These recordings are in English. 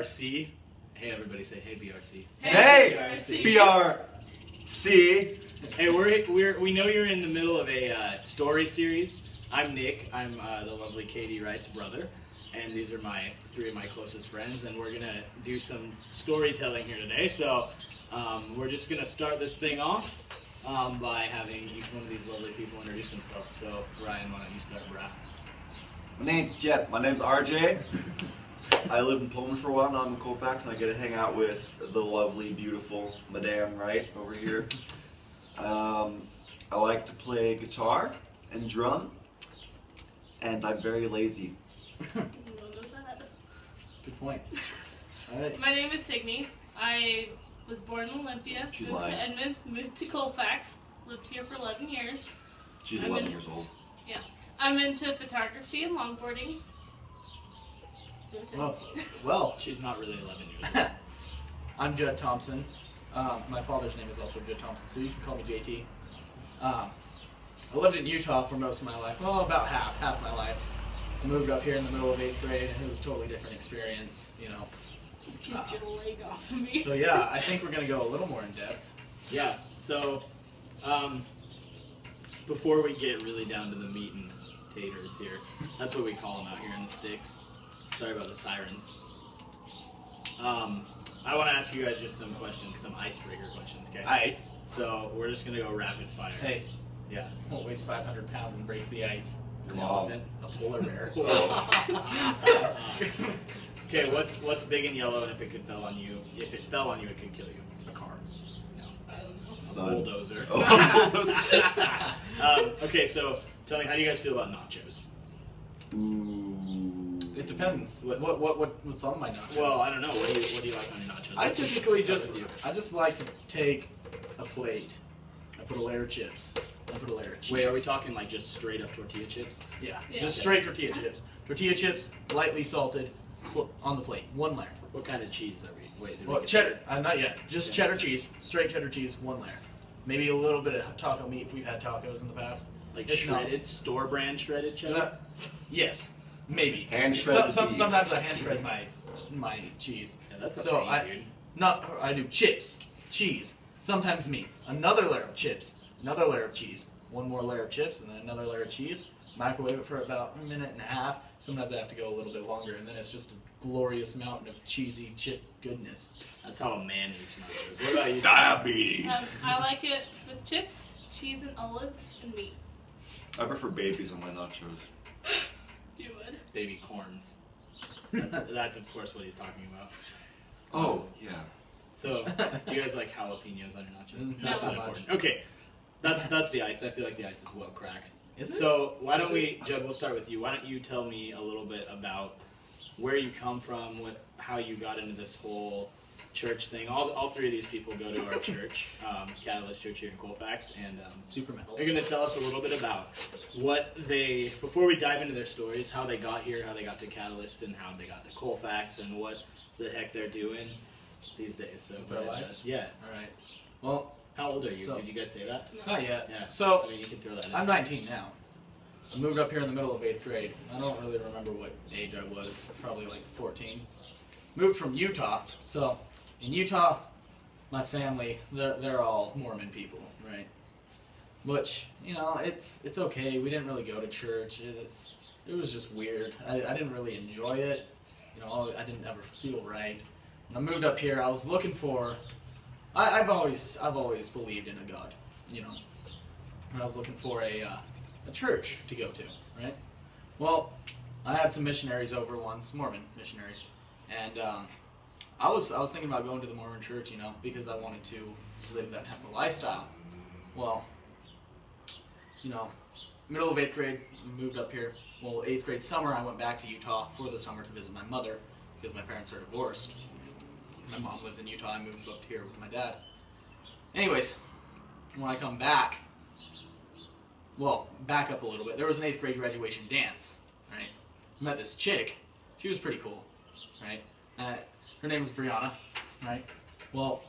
BRC. Hey, everybody, say hey, BRC. Hey, BRC. Hey, we know you're in the middle of a story series. I'm Nick. I'm the lovely Katie Wright's brother, and these are three of my closest friends, and we're gonna do some storytelling here today. So we're just gonna start this thing off by having each one of these lovely people introduce themselves. So Ryan, why don't you start, brah? My name's Jeff. My name's RJ. I lived in Pullman for a while. Now I'm in Colfax, and I get to hang out with the lovely, beautiful Madame Wright over here. I like to play guitar and drum, and I'm very lazy. Good point. All right. My name is Signe. I was born in Olympia, She's moved lying. to Edmonds, moved to Colfax, lived here for 11 years. She's 11 years old. Yeah. I'm into photography and longboarding. Well, She's not really 11 years old. I'm Judd Thompson. My father's name is also Judd Thompson, so you can call me JT. I lived in Utah for most of my life. Well, about half my life. I moved up here in the middle of 8th grade, and it was a totally different experience, you know. Get your leg off of me. So yeah, I think we're gonna go a little more in depth. Yeah, so before we get really down to the meat and taters here, that's what we call them out here in the sticks. Sorry about the sirens. I want to ask you guys just some questions, some icebreaker questions, okay? Aight. So we're just going to go rapid fire. Hey, Yeah. what weighs 500 pounds and breaks the ice? An Mom. elephant. A polar bear. Okay, what's big and yellow, and if it fell on you, it could kill you? A car. No. A Son. bulldozer. Oh. Okay, so tell me, how do you guys feel about nachos? Ooh. It depends. What's on my nachos? Well, I don't know. What do you like on your nachos? I Let's typically start just with you. I just like to take a plate. I put a layer of chips. I put a layer of cheese. Wait, are we talking like just straight up tortilla chips? Yeah, Yeah. just straight tortilla chips. Tortilla chips, lightly salted, on the plate. One layer. What kind of cheese are we? Wait, did we Well, get cheddar. Not yet. Just Yeah. cheddar cheese. Straight cheddar cheese. One layer. Maybe a little bit of taco meat if we've had tacos in the past. like If not- shredded, store brand shredded cheddar? Yes, maybe. Hand shredded beef. Sometimes I hand shred my cheese. Yeah, that's a So pain, dude. I do chips, cheese, sometimes meat, another layer of chips, another layer of cheese, one more layer of chips, and then another layer of cheese. Microwave it for about a minute and a half. Sometimes I have to go a little bit longer, and then it's just a glorious mountain of cheesy chip goodness. That's how a man eats nachos. What about you? Diabetes. I like it with chips, cheese, and olives, and meat. I prefer babies on my nachos. You would. Baby corns. That's of course what he's talking about. Oh, yeah. So, do you guys like jalapenos on your nachos? Mm, not That's so not much. important. Okay, that's the ice. I feel like the ice is well cracked. Is it? So why don't Is we, Judd? We'll start with you. Why don't you tell me a little bit about where you come from, how you got into this whole church thing. All three of these people go to our church, Catalyst Church here in Colfax, and Super metal. they're going to tell us a little bit about before we dive into their stories, how they got here, how they got to Catalyst, and how they got to Colfax, and what the heck they're doing these days. So With their go ahead, lives? Judd. Yeah. All right. Well, How old are you? So- Did you guys say that? not yet. Yeah. So I mean, you can throw that in. I'm 19 now. I moved up here in the middle of 8th grade. I don't really remember what age I was, probably like 14. Moved from Utah. So in Utah, my family, they're all Mormon people, right? Which, you know, it's okay. We didn't really go to church. It was just weird. I didn't really enjoy it. You know, I didn't ever feel right. When I moved up here, I was looking for. I've always believed in a God, you know. And I was looking for a church to go to, right? Well, I had some missionaries over once, Mormon missionaries, and I was thinking about going to the Mormon church, you know, because I wanted to live that type of lifestyle. Well, you know, middle of 8th grade, we moved up here. Well, 8th grade summer, I went back to Utah for the summer to visit my mother because my parents are divorced. My mom lives in Utah. I moved up here with my dad. Anyways, when I come back, well, back up a little bit. There was an 8th grade graduation dance, right? Met this chick. She was pretty cool, right? Her name was Brianna, right? Well,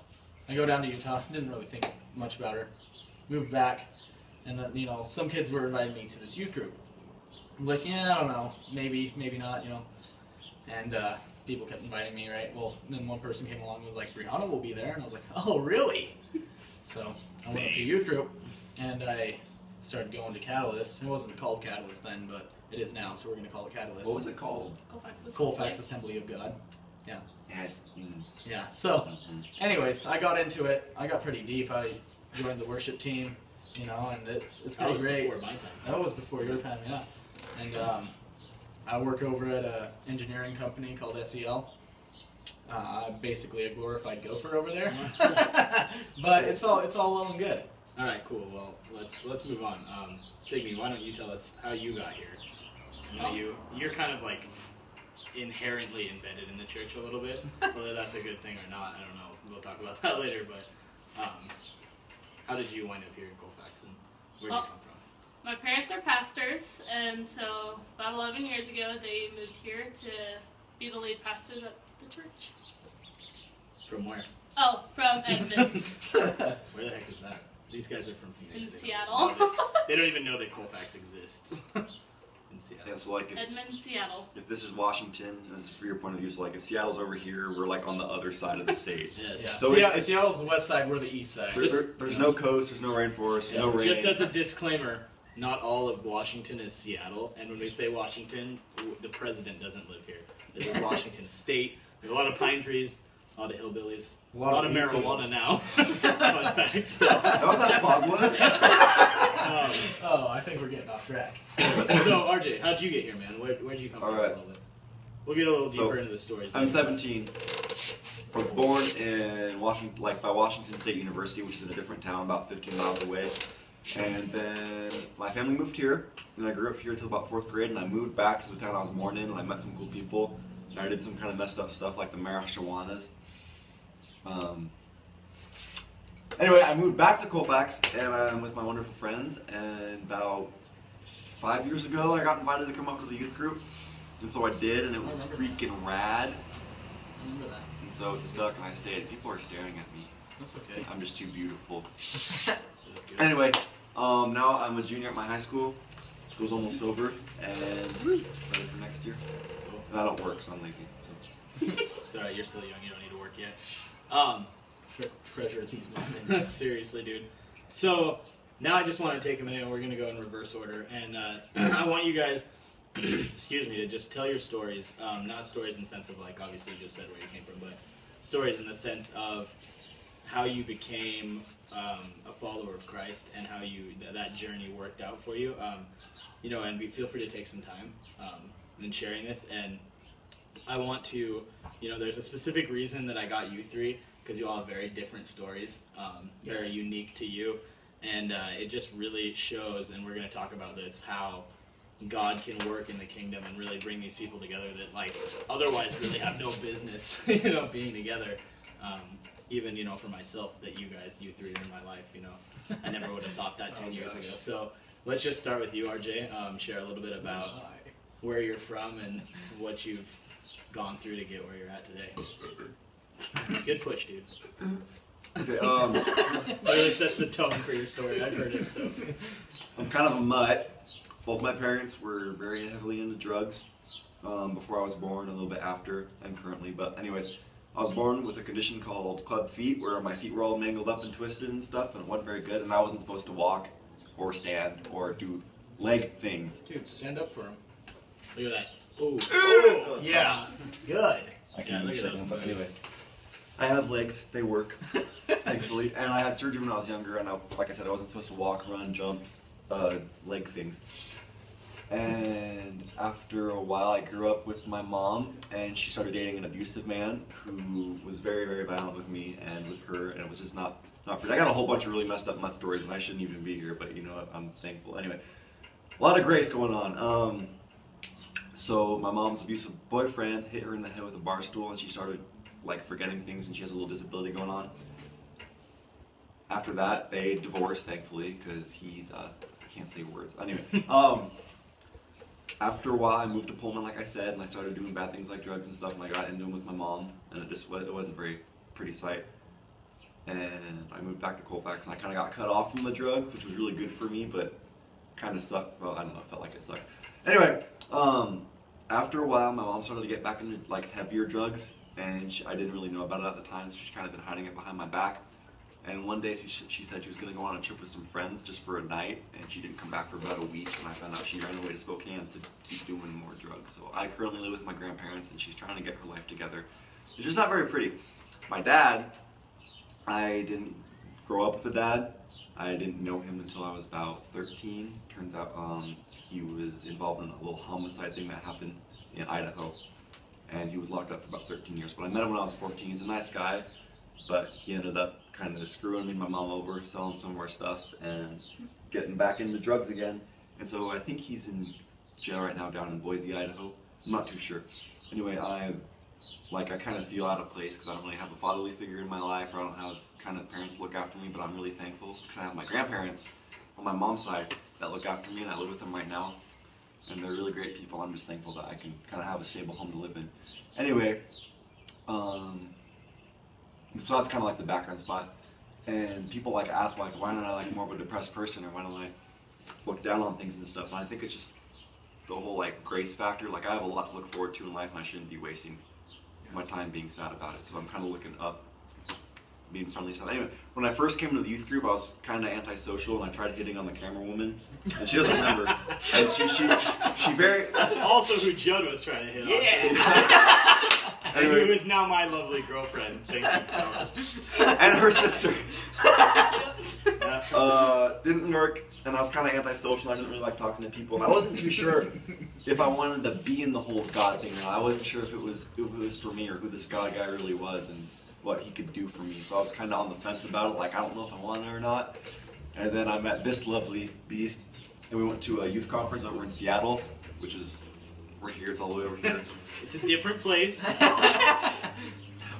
I go down to Utah. Didn't really think much about her. Moved back, and then, you know, some kids were inviting me to this youth group. I was like, yeah, I don't know, maybe not, you know. And people kept inviting me, right? Well, then one person came along and was like, Brianna will be there, and I was like, oh, really? So I went up to youth group, and I started going to Catalyst. It wasn't called Catalyst then, but it is now, so we're going to call it Catalyst. What was it called? Colfax Assembly of God. Yeah. Yes. Yeah, so anyways, I got into it. I got pretty deep. I joined the worship team, you know, and it's That pretty was great. before my time. That was before your time, yeah. And I work over at an engineering company called SEL. I'm basically a glorified gopher over there. But it's all well and good. All right, cool. Well, let's move on. Signy, why don't you tell us how you got here? I know you're kind of like inherently embedded in the church a little bit. Whether that's a good thing or not, I don't know. We'll talk about that later. But how did you wind up here in Colfax, and where did you come from? My parents are pastors, and so about 11 years ago, they moved here to be the lead pastors at the church. From where? Oh, from Edmonds. Where the heck is that? These guys are from Phoenix. In They don't Seattle. know that- They don't even know that Colfax exists. In Seattle. Yeah, so like Edmonds, Seattle. if this is Washington, and this is for your point of view, so like if Seattle's over here, we're like on the other side of the state. Yes. Yeah. So So Seattle's the west side, we're the east side. There's no coast, there's no rainforest, no rain. Just as a disclaimer, not all of Washington is Seattle, and when we say Washington, the president doesn't live here. This is Washington State. There's a lot of pine trees, a lot of hillbillies, a lot of marijuana now. Fun fact. Is that what that fog was? Oh, I think we're getting off track. So RJ, how'd you get here, man? Where'd you come from? Alright. A little bit? We'll get a little So, deeper into the stories. I'm 17. I was born in Washington, like by Washington State University, which is in a different town about 15 miles away. And then my family moved here, and I grew up here until about 4th grade, and I moved back to the town I was born in, and I met some cool people, and I did some kind of messed up stuff like the marijuanas. Anyway, I moved back to Colfax, and I'm with my wonderful friends, and about 5 years ago, I got invited to come up to the youth group, and so I did, and it was freaking rad, I remember that. and so it stuck, and I stayed. People are staring at me. That's okay. I'm just too beautiful. Anyway, now I'm a junior at my high school. School's almost over, and excited for next year. And I don't work, so I'm lazy. So. It's alright, you're still young, you don't need to work yet. Treasure these moments. Seriously, dude. So, now I just want to take a minute and we're going to go in reverse order. And I want you guys, excuse me, to just tell your stories. Not stories in the sense of like, obviously you just said where you came from, but stories in the sense of how you became a follower of Christ and how that journey worked out for you. You know, and feel free to take some time in sharing this. And I want to, you know, there's a specific reason that I got you three, because you all have very different stories, very unique to you, and it just really shows, and we're going to talk about this, how God can work in the kingdom and really bring these people together that like otherwise really have no business, you know, being together. Even, you know, for myself, that you three are in my life, you know, I never would have thought that 10 years ago. So let's just start with you, RJ. Share a little bit about where you're from and what you've gone through to get where you're at today. Good push, dude. Okay, Really sets the tone for your story. I've heard it, so. I'm kind of a mutt. Both my parents were very heavily into drugs before I was born, a little bit after, and currently. But anyways, I was born with a condition called club feet, where my feet were all mangled up and twisted and stuff, and it wasn't very good, and I wasn't supposed to walk or stand or do leg things. Dude, stand up for him. Look at that. Oh, Oh, Yeah, good. I Yeah, look at those but moves. anyway. I have legs, they work, thankfully. And I had surgery when I was younger, and like I said, I wasn't supposed to walk, run, jump, leg things. And after a while, I grew up with my mom, and she started dating an abusive man who was very, very violent with me and with her, and it was just not pretty. I got a whole bunch of really messed up nut stories, and I shouldn't even be here, but you know what, I'm thankful. Anyway, a lot of grace going on. So my mom's abusive boyfriend hit her in the head with a bar stool, and she started like forgetting things, and she has a little disability going on. After that, they divorced, thankfully, because he's I can't say words. Anyway, after a while, I moved to Pullman, like I said, and I started doing bad things like drugs and stuff, and I got into them with my mom, and it wasn't a very pretty sight. And I moved back to Colfax, and I kind of got cut off from the drugs, which was really good for me, but kind of sucked. Well, I don't know, it felt like it sucked. Anyway, after a while, my mom started to get back into like heavier drugs, and I didn't really know about it at the time, so she's kind of been hiding it behind my back. And one day she said she was going to go on a trip with some friends just for a night, and she didn't come back for about a week, and I found out she ran away to Spokane to keep doing more drugs. So I currently live with my grandparents, and she's trying to get her life together. It's just not very pretty. My dad, I didn't grow up with a dad. I didn't know him until I was about 13. Turns out he was involved in a little homicide thing that happened in Idaho, and he was locked up for about 13 years. But I met him when I was 14. He's a nice guy, but he ended up kind of screwing me and my mom over, selling some of our stuff, and getting back into drugs again. And so I think he's in jail right now down in Boise, Idaho. I'm not too sure. Anyway, I kind of feel out of place because I don't really have a fatherly figure in my life, or I don't have kind of parents to look after me, but I'm really thankful because I have my grandparents on my mom's side that look after me, and I live with them right now, and they're really great people. I'm just thankful that I can kind of have a stable home to live in. Anyway, so that's kind of like the background spot, and people like ask like, why don't I like more of a depressed person, or why don't I look down on things and stuff, and I think it's just the whole like grace factor. Like I have a lot to look forward to in life, and I shouldn't be wasting my time being sad about it, so I'm kind of looking up, being friendly stuff. Anyway, when I first came to the youth group, I was kind of antisocial, and I tried hitting on the camera woman, and she doesn't remember, and she very... That's also who Judd was trying to hit on. Yeah! And Anyway. who is now my lovely girlfriend. Thank you, Carlos. And her sister. Didn't work, and I was kind of antisocial. I didn't really like talking to people, and I wasn't too sure if I wanted to be in the whole God thing. I wasn't sure if it was for me, or who this God guy really was, and what he could do for me. So I was kind of on the fence about it, like I don't know if I want it or not. And then I met this lovely beast, and we went to a youth conference over in Seattle, which is right here. It's all the way over here. It's a different place.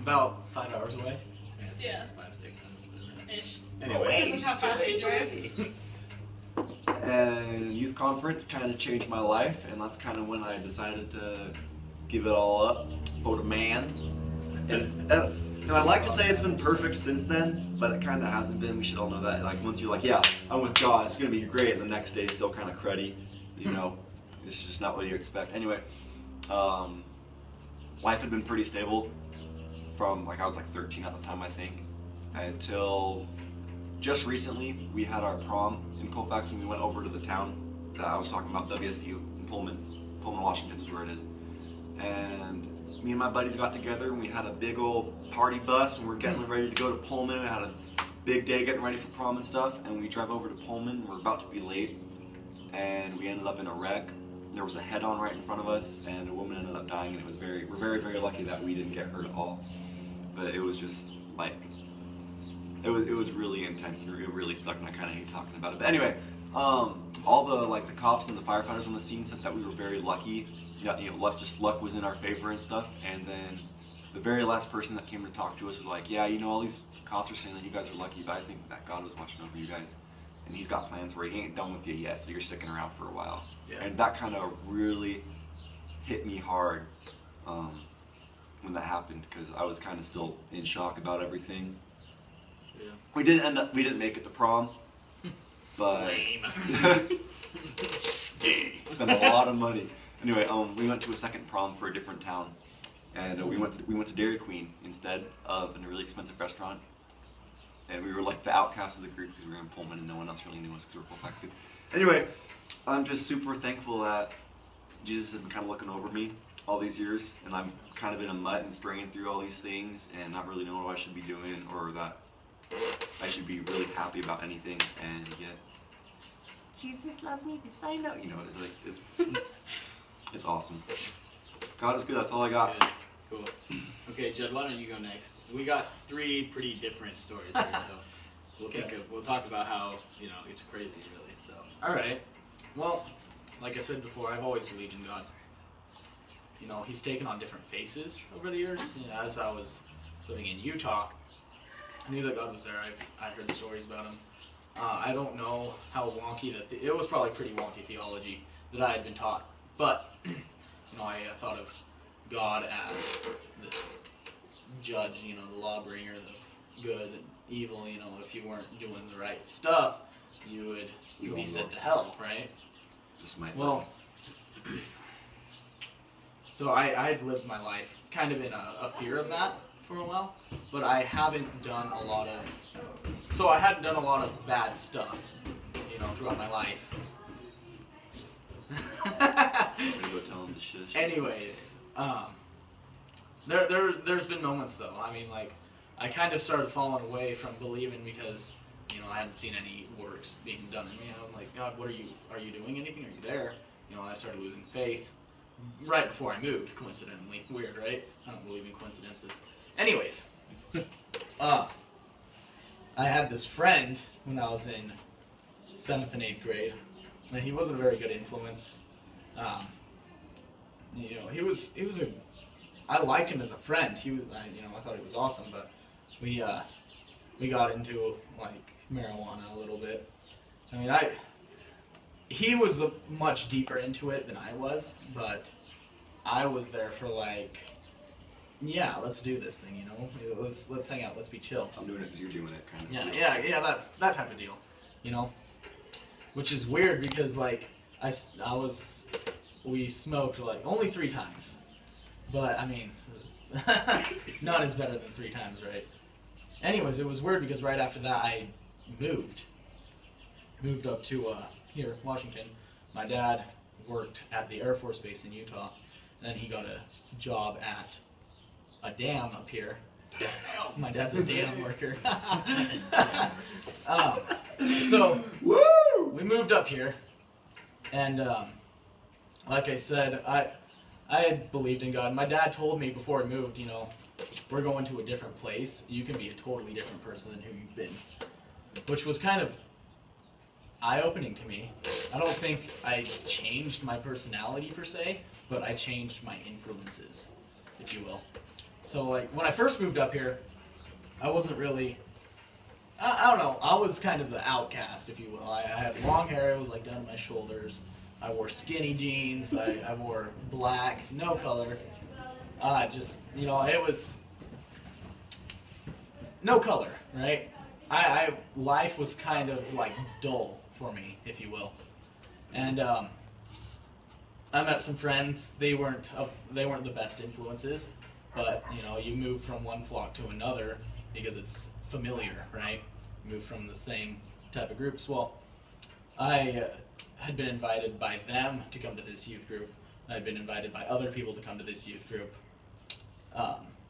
About 5 hours away. Yeah. 5, 6, 7. Ish. Anyway. Depends on how fast you drive. And youth conference kind of changed my life, and that's kind of when I decided to give it all up, vote a man. And I'd like to say it's been perfect since then, but it kind of hasn't been. We should all know that. Like once you're like, yeah, I'm with God, it's gonna be great, and the next day still kind of cruddy, you know. It's just not what you expect. Anyway, life had been pretty stable from like I was like 13 at the time, I think, until just recently we had our prom in Colfax, and we went over to the town that I was talking about, WSU in Pullman, Washington is where it is. And me and my buddies got together, and we had a big old party bus, and we're getting ready to go to Pullman. We had a big day getting ready for prom and stuff, and we drive over to Pullman, and we're about to be late, and we ended up in a wreck. There was a head-on right in front of us, and a woman ended up dying, and we're very, very lucky that we didn't get hurt at all. But it was just like, it was really intense, and it really sucked, and I kind of hate talking about it. But anyway, all the cops and the firefighters on the scene said that we were very lucky. Luck was in our favor and stuff. And then the very last person that came to talk to us was like, yeah, all these cops are saying that you guys are lucky, but I think that God was watching over you guys, and he's got plans where he ain't done with you yet, so you're sticking around for a while. Yeah. And that kind of really hit me hard when that happened, because I was kind of still in shock about everything. Yeah. We didn't make it to prom, but Lame. spent a lot of money. Anyway, we went to a second prom for a different town, and we went to Dairy Queen instead of in a really expensive restaurant. And we were like the outcasts of the group because we were in Pullman and no one else really knew us because we were Colfax kids. Anyway, I'm just super thankful that Jesus has been kind of looking over me all these years, and I'm kind of in a rut and straying through all these things and not really knowing what I should be doing, or that I should be really happy about anything, and yet Jesus loves me because I know. It's like it's awesome. God is good. That's all I got. Good. Cool. Okay, Judd, why don't you go next? We got 3 pretty different stories here, so we'll talk about how it's crazy, really. So. All right. Well, like I said before, I've always believed in God. He's taken on different faces over the years. As I was living in Utah, I knew that God was there. I heard the stories about him. I don't know how wonky it was. Probably pretty wonky theology that I had been taught, but I thought of God as this judge, the lawbringer, the good and evil. If you weren't doing the right stuff, you'd be sent to hell, right? This might Well, So I'd lived my life kind of in a fear of that for a while, but I haven't done a lot of, so I hadn't done a lot of bad stuff, you know, throughout my life. I'm gonna go tell him to shush. Anyways, there's been moments though. I mean, like, I kind of started falling away from believing because, you know, I hadn't seen any works being done in me. I'm like, God, are you doing anything? Are you there? You know, I started losing faith right before I moved, coincidentally. Weird, right? I don't believe in coincidences. Anyways, I had this friend when I was in 7th and 8th grade, and he wasn't a very good influence. You know, he was I liked him as a friend. I thought he was awesome, but we got into like marijuana a little bit. I mean, he was much deeper into it than I was, but I was there for like, yeah, let's do this thing, you know, let's hang out, let's be chill. I'm doing it because you're doing it, kind of. Yeah, that type of deal, you know, which is weird because like we smoked like only 3 times, but I mean, none is better than 3 times, right? Anyways, it was weird because right after that I moved up to here, Washington. My dad worked at the Air Force Base in Utah, and then he got a job at a dam up here. My dad's a dam worker. So we moved up here, and like I said, I had believed in God. My dad told me before we moved, you know, we're going to a different place. You can be a totally different person than who you've been, which was kind of eye-opening to me. I don't think I changed my personality per se, but I changed my influences, if you will. So like when I first moved up here, I wasn't really, I don't know, I was kind of the outcast, if you will. I had long hair, it was like down to my shoulders. I wore skinny jeans, I wore black, no color. Just, you know, it was no color, right? Life was kind of like dull for me, if you will. And I met some friends. They weren't the best influences, but you know, you move from one flock to another because it's familiar, right? You move from the same type of groups. Well, I had been invited by them to come to this youth group. I had been invited by other people to come to this youth group.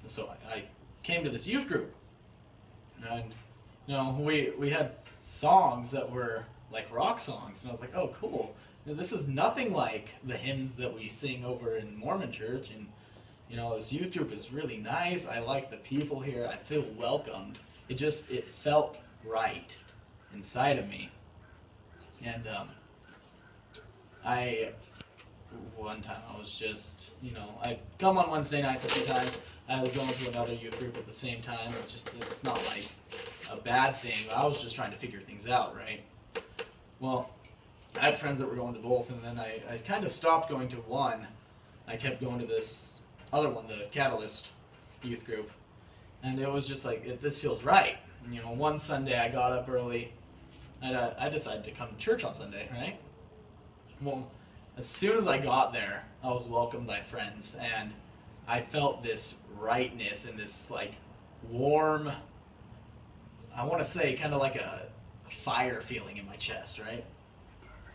So I came to this youth group, and you know, we had songs that were like rock songs, and I was like, oh, cool. You know, this is nothing like the hymns that we sing over in Mormon church, and you know, this youth group is really nice. I like the people here. I feel welcomed. It felt right inside of me. And one time I was just, you know, I'd come on Wednesday nights a few times. I was going to another youth group at the same time. It's not like a bad thing. I was just trying to figure things out, right? Well, I had friends that were going to both, and then I kind of stopped going to one. I kept going to this other one, the Catalyst youth group, and it was just like, this feels right. And, you know, one Sunday I got up early, and I decided to come to church on Sunday, right? Well, as soon as I got there, I was welcomed by friends, and I felt this rightness and this like warm, I want to say kind of like a fire feeling in my chest, right?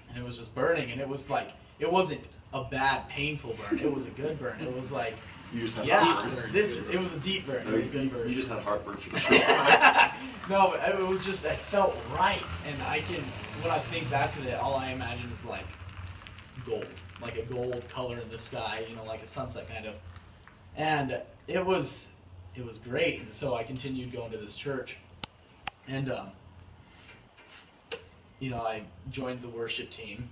And it was just burning, and it was like, it wasn't a bad, painful burn. It was a good burn. It was like, You just had yeah, heartburn. it was a deep burn. It was a good burn. You just had heartburn for the first time. No, it was just, it felt right. And when I think back to that, all I imagine is like gold, like a gold color in the sky, you know, like a sunset kind of. And it was great. And so I continued going to this church. And, you know, I joined the worship team.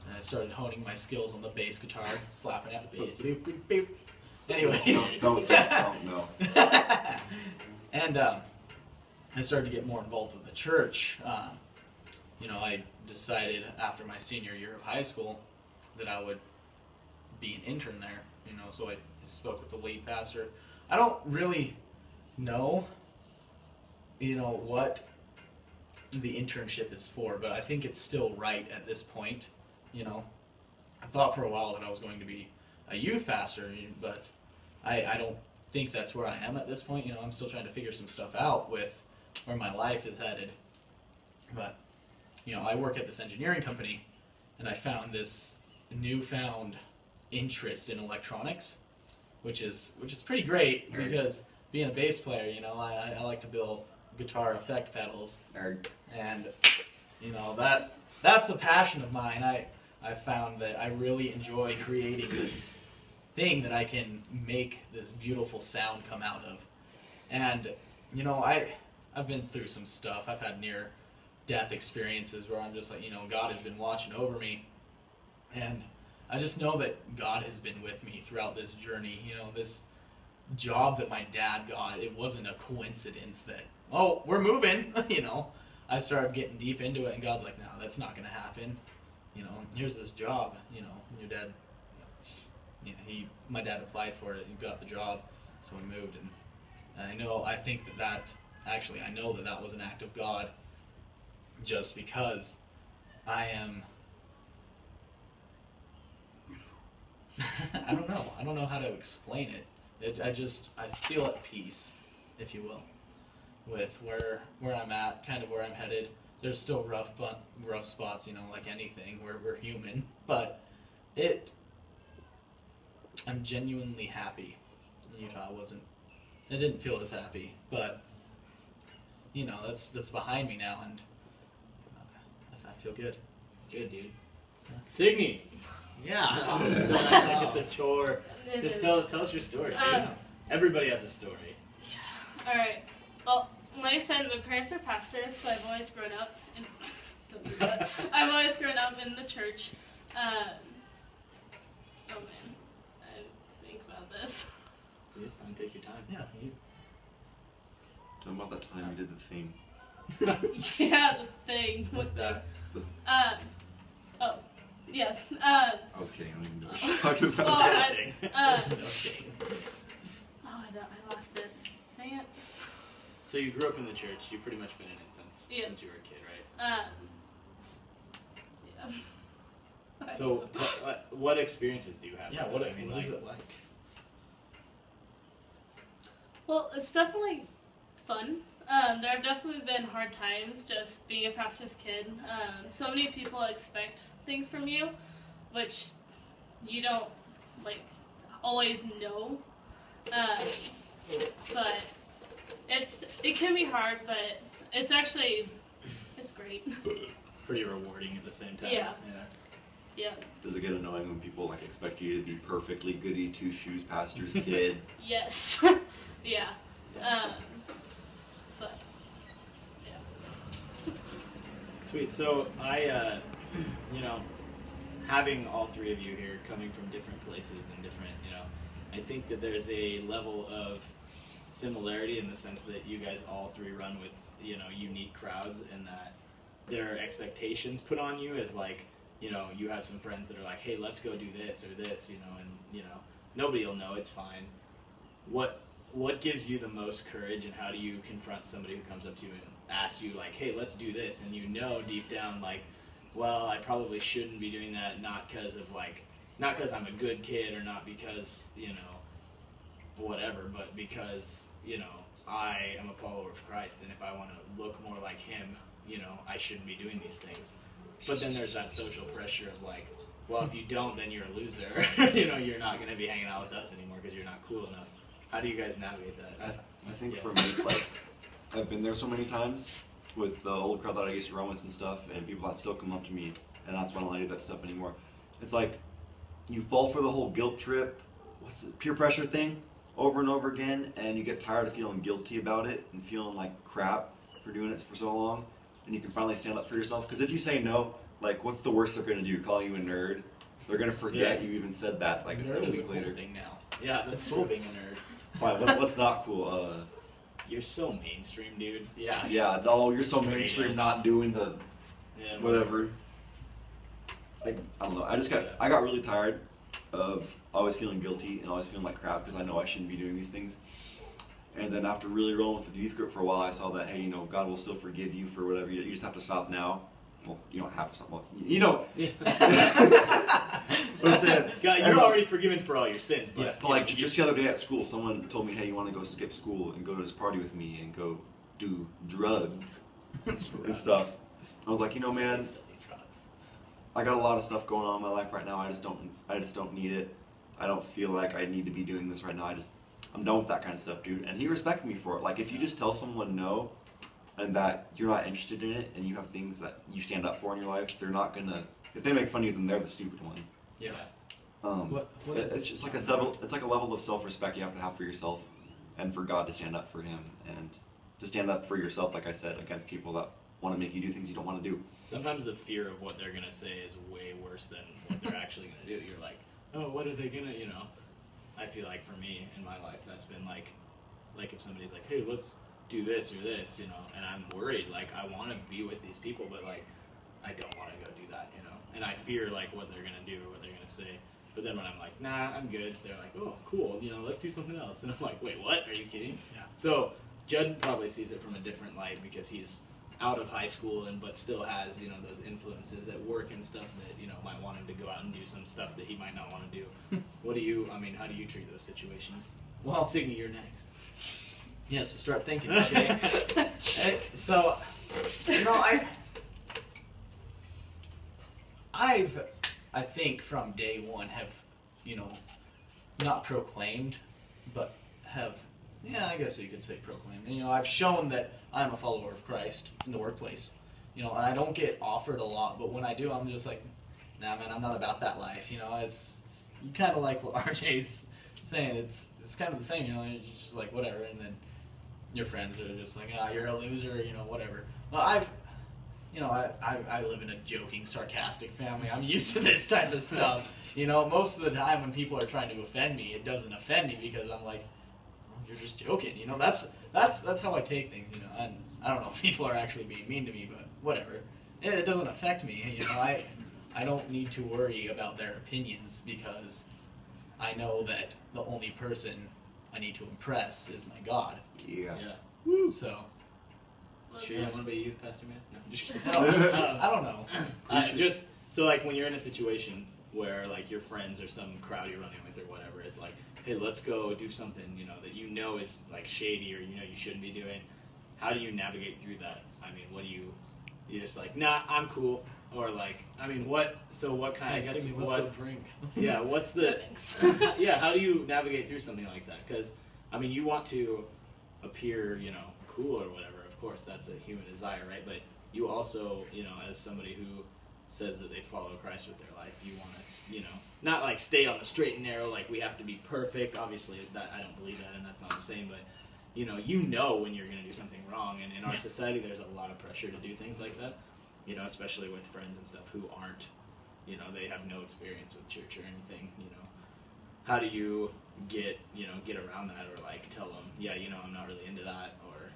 And I started honing my skills on the bass guitar, slapping at the bass. Boop, boop, boop. Anyways. No. And I started to get more involved with the church. You know, I decided after my senior year of high school that I would be an intern there. You know, so I spoke with the lead pastor. I don't really know, you know, what the internship is for, but I think it's still right at this point. You know, I thought for a while that I was going to be a youth pastor, but I don't think that's where I am at this point. I'm still trying to figure some stuff out with where my life is headed. But, I work at this engineering company, and I found this newfound interest in electronics, which is pretty great because being a bass player, I like to build guitar effect pedals, and that's a passion of mine. I found that I really enjoy creating this thing that I can make this beautiful sound come out of. And I've been through some stuff. I've had near-death experiences where I'm just like, God has been watching over me, and I just know that God has been with me throughout this journey. This job that my dad got, it wasn't a coincidence that, oh, we're moving. I started getting deep into it, and God's like, no, that's not going to happen. Here's this job. Your dad, my dad applied for it. He got the job, so we moved. And I know that was an act of God, just because I am. I don't know how to explain it. I feel at peace, if you will, with where I'm at, kind of where I'm headed. There's still rough spots, like anything. We're human, but I'm genuinely happy. Utah it didn't feel as happy, but that's behind me now, and I feel good. Good, dude. Signe. Yeah. It's a chore. Just tell us your story, dude. Everybody has a story. Yeah. All right. Well, like I said, my parents are pastors, so I've always grown up in. Don't do that. I've always grown up in the church. Oh man, I think about this. It's fine. Take your time. Yeah. Tell me about that time you did the thing. Yeah, the thing. What the? Oh, yeah. I was kidding. I don't even know what you're talking about. Well, Okay. I lost it. Dang it. So you grew up in the church. You've pretty much been in it since you were a kid, right? Yeah. So what experiences do you have? Yeah. What is it like? Well, it's definitely fun. There have definitely been hard times just being a pastor's kid. So many people expect things from you, which you don't always know. But it can be hard, but it's great. Pretty rewarding at the same time. Yeah. Yeah. Does it get annoying when people expect you to be perfectly goody two shoes pastor's kid? Yes. Yeah. But yeah. Sweet. So I, having all three of you here coming from different places and different, I think that there's a level of similarity in the sense that you guys all three run with, unique crowds, and that there are expectations put on you as you have some friends that are like, hey, let's go do this or this, and nobody will know, it's fine. What gives you the most courage, and how do you confront somebody who comes up to you and asks you hey, let's do this, and deep down well, I probably shouldn't be doing that, not because I'm a good kid, or not because whatever, but because I am a follower of Christ, and if I want to look more like him, I shouldn't be doing these things. But then there's that social pressure of well, if you don't, then you're a loser. You're not going to be hanging out with us anymore because you're not cool enough. How do you guys navigate that? I think for me, it's I've been there so many times with the old crowd that I used to run with and stuff, and people that still come up to me, and that's why I don't do that stuff anymore. It's you fall for the whole guilt trip, peer pressure thing, over and over again, and you get tired of feeling guilty about it and feeling like crap for doing it for so long, and you can finally stand up for yourself. Because if you say no, what's the worst they're going to do? Call you a nerd? They're going to forget you even said that a Nerd is a week cool later. thing now. Yeah, that's cool being a nerd. Fine, what's not cool? You're so mainstream, dude. Yeah. Yeah, no, you're so Straight mainstream, edge. not doing the Yeah, whatever. I don't know. I got really tired of always feeling guilty and always feeling like crap because I know I shouldn't be doing these things. And then after really rolling with the youth group for a while, I saw that, hey, God will still forgive you for whatever. You just have to stop now well, you don't have to. Well, you know. Yeah. What I'm saying, God, you're already forgiven for all your sins, but, Yeah, But like just the other day at school, someone told me, "Hey, you want to go skip school and go to this party with me and go do drugs and stuff?" I was like, you know, man, I got a lot of stuff going on in my life right now. I just don't need it. I don't feel like I need to be doing this right now. I'm done with that kind of stuff, dude. And he respected me for it. Like, if you just tell someone no, and that you're not interested in it, and you have things that you stand up for in your life, they're not gonna. If they make fun of you, then they're the stupid ones. Yeah. It's just like it's like a level of self-respect you have to have for yourself, and for God to stand up for Him, and to stand up for yourself, like I said, against people that want to make you do things you don't want to do. sometimes the fear of what they're gonna say is way worse than what they're actually gonna do. You're like, oh, what are they gonna, you know? I feel like for me in my life, that's been like if somebody's like, hey, let's do this or this, you know, and I'm worried, like I want to be with these people, but like I don't want to go do that, you know, and I fear like what they're gonna do or what they're gonna say. But then when I'm like, nah, I'm good, they're like, oh, cool, you know, let's do something else, and I'm like, wait, what? Are you kidding? Yeah. So Judd probably sees it from a different light because he's out of high school and but still has, you know, those influences at work and stuff that, you know, might want him to go out and do some stuff that he might not want to do. How do you treat those situations? Well, Signy, you're next. yeah, so start thinking, Jay. So, you know, I think from day one have, you know, not proclaimed, but have, yeah, I guess you could say proclaimed. You know, I've shown that I'm a follower of Christ in the workplace. You know, and I don't get offered a lot, but when I do, I'm just like, nah, man, I'm not about that life. You know, it's kind of like what RJ's saying. It's kind of the same. You know, it's just like whatever, and then your friends are just like, ah, you're a loser. You know, whatever. Well, I live in a joking, sarcastic family. I'm used to this type of stuff. You know, most of the time when people are trying to offend me, it doesn't offend me because I'm like, oh, you're just joking. You know, that's how I take things. You know, and I don't know if people are actually being mean to me, but whatever. It doesn't affect me. You know, I don't need to worry about their opinions because I know that the only person I need to impress is my God. Yeah. Woo. So. Sure you don't want to be a youth pastor, man? No, I'm just kidding. I don't know. Just so like when you're in a situation where like your friends or some crowd you're running with or whatever is like, hey, let's go do something, you know, that you know is like shady or you know you shouldn't be doing. How do you navigate through that? I mean, what do you just like, nah, I'm cool, or like, I mean, what? So what kind? I guess let's what? go drink. Yeah, what's the? Yeah, how do you navigate through something like that? Because I mean, you want to appear, you know, cool or whatever. Of course, that's a human desire, right? But you also, you know, as somebody who says that they follow Christ with their life, you want to, you know, not like stay on the straight and narrow, like we have to be perfect. Obviously, that I don't believe that, and that's not what I'm saying. But you know when you're going to do something wrong, and in our society, there's a lot of pressure to do things like that. You know, especially with friends and stuff who aren't, you know, they have no experience with church or anything. You know, how do you get around that, or like tell them, yeah, you know, I'm not really into that, or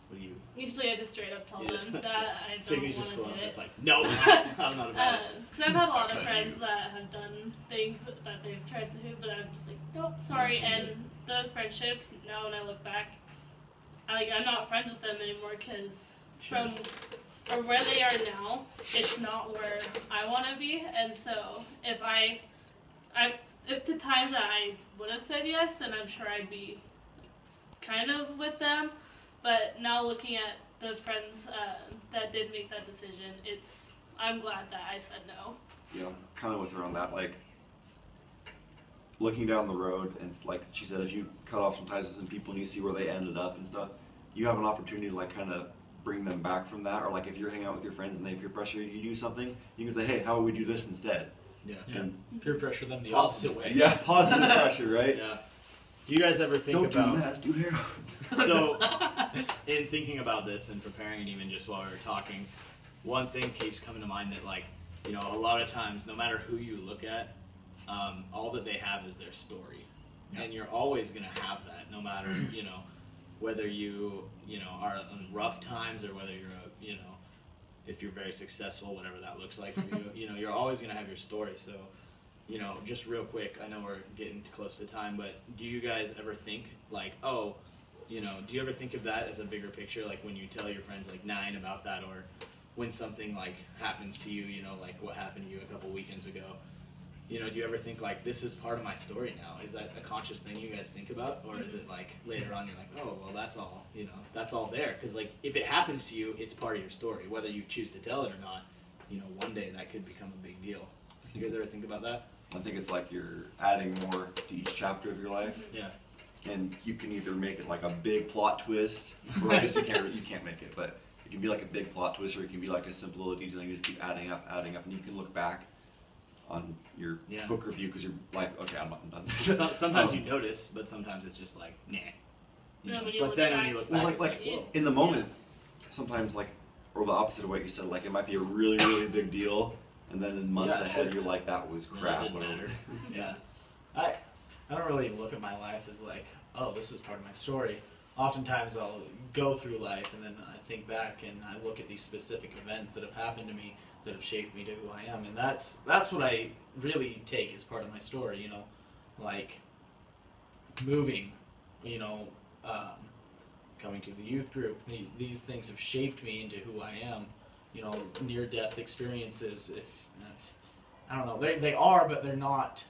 what do you? Usually I just straight up tell them that I don't Signy's want just to cool. do it. It's like, no, I'm not about it. Because I've had a lot of friends that have done things that they've tried to do, but I'm just like, nope, sorry. And those friendships, now when I look back, I'm not friends with them anymore because from where they are now, it's not where I want to be. And so if the times that I would have said yes, then I'm sure I'd be kind of with them. But now looking at those friends that did make that decision, I'm glad that I said no. Yeah, kind of with her on that, like, looking down the road, and like she said, if you cut off some ties with some people and you see where they ended up and stuff, you have an opportunity to like kind of bring them back from that, or like if you're hanging out with your friends and they peer pressure you to do something, you can say, hey, how would we do this instead? Yeah. And Peer pressure them the opposite way. yeah, positive pressure, right? Yeah. Do you guys ever think Don't about? do math, do heroin. So, in thinking about this and preparing, and even just while we were talking, one thing keeps coming to mind that, like, you know, a lot of times, no matter who you look at, all that they have is their story, and you're always gonna have that, no matter, you know, whether you know, are in rough times or whether you're you know, if you're very successful, whatever that looks like for you, you know, you're always gonna have your story. So, you know, just real quick, I know we're getting close to time, but do you guys ever think like, oh, you know, do you ever think of that as a bigger picture, like when you tell your friends like 9 about that, or when something like happens to you, you know, like what happened to you a couple weekends ago, you know, do you ever think like, this is part of my story now? Is that a conscious thing you guys think about? Or is it like later on you're like, oh, well, that's all, you know, that's all there? Because like, if it happens to you, it's part of your story. Whether you choose to tell it or not, you know, one day that could become a big deal. Do you guys ever think about that? I think it's like you're adding more to each chapter of your life. Yeah. And you can either make it like a big plot twist, or I guess you can't make it, but it can be like a big plot twist, or it can be like a simple little detail, and you just keep adding up, and you can look back on your book review because you're like, okay, I'm done. Sometimes you notice, but sometimes it's just like, nah. You know? But then when you look back, well, it's like whoa. in the moment, sometimes like, or the opposite of what you said, like it might be a really, really big deal, and then in months ahead you're like, that was crap. That didn't matter. Yeah. I don't really look at my life as like, oh, this is part of my story. Oftentimes I'll go through life and then I think back and I look at these specific events that have happened to me that have shaped me to who I am, and that's what I really take as part of my story. You know, like moving, you know, coming to the youth group. These things have shaped me into who I am. You know, near-death experiences. If I don't know, they are, but they're not.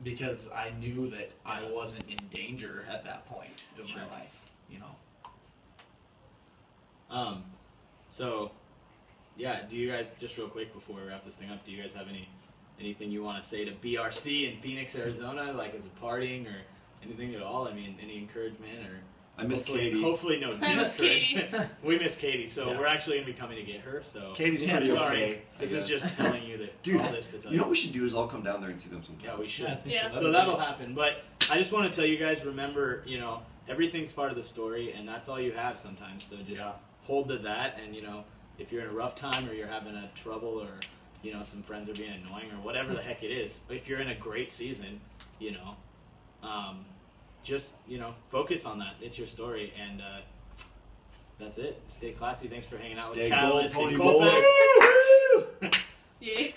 Because I knew that I wasn't in danger at that point of my life, you know. So, yeah, do you guys, just real quick before we wrap this thing up, do you guys have anything you want to say to BRC in Phoenix, Arizona, like as a parting or anything at all? I mean, any encouragement or... I miss Katie. Hopefully no I miss discouragement. We miss Katie, so Yeah. we're actually going to be coming to get her, so... Katie's I'm pretty sorry. okay, I This is guess. just telling you that Dude, all this to tell you know what we should do is I'll come down there and see them sometime. Yeah, we should. Yeah, I think Yeah. So that'll happen. But I just want to tell you guys, remember, you know, everything's part of the story, and that's all you have sometimes. So just hold to that, and, you know, if you're in a rough time or you're having a trouble or, you know, some friends are being annoying or whatever the heck it is, if you're in a great season, you know, just, you know, focus on that. It's your story, and that's it. Stay classy. Thanks for hanging out Stay with Catalyst gold, and pony Colfax. Yeah.